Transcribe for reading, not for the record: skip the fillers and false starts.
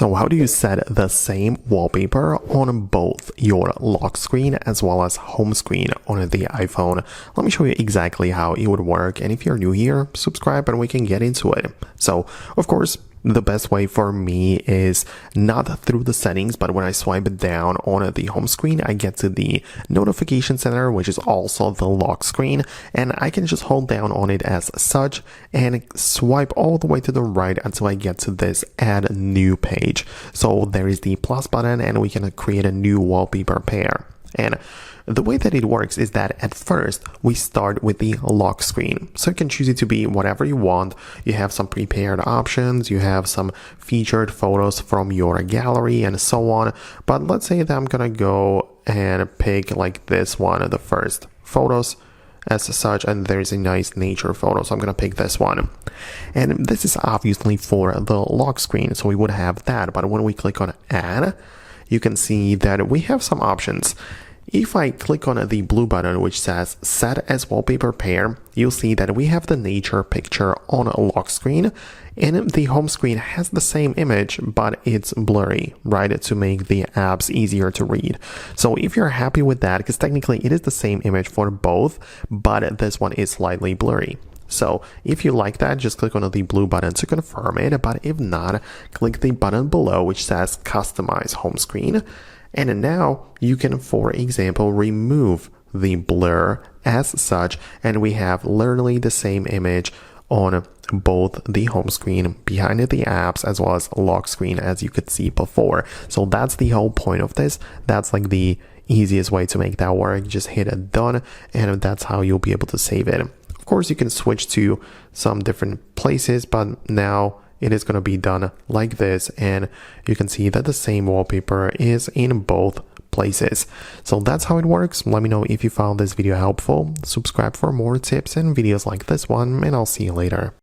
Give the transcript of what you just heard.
So how do you set the same wallpaper on both your lock screen as well as home screen on the iPhone? Let me show you exactly how it would work, and if you're new here, subscribe and we can get into it. So, of course, the best way for me is not through the settings, but when I swipe down on the home screen, I get to the notification center, which is also the lock screen, and I can just hold down on it as such and swipe all the way to the right until I get to this add new page. So there is the plus button and we can create a new wallpaper pair. And the way that it works is that at first we start with the lock screen. So you can choose it to be whatever you want. You have some prepared options, you have some featured photos from your gallery and so on. But let's say that I'm gonna go and pick like this one, the first photos as such, and there's a nice nature photo, so I'm gonna pick this one. And this is obviously for the lock screen, so we would have that. But when we click on add, you can see that we have some options. If I click on the blue button which says set as wallpaper pair, you'll see that we have the nature picture on a lock screen, and the home screen has the same image but it's blurry, right, to make the apps easier to read. So if you're happy with that, because technically it is the same image for both, but this one is slightly blurry. So if you like that, just click on the blue button to confirm it, but if not, click the button below which says customize home screen. And now you can, for example, remove the blur as such, and we have literally the same image on both the home screen behind the apps as well as lock screen, as you could see before. So that's the whole point of this. That's like the easiest way to make that work. Just hit it done, and that's how you'll be able to save it. Of course, you can switch to some different places, but now it is going to be done like this, and you can see that the same wallpaper is in both places. So that's how it works. Let me know if you found this video helpful. Subscribe for more tips and videos like this one, and I'll see you later.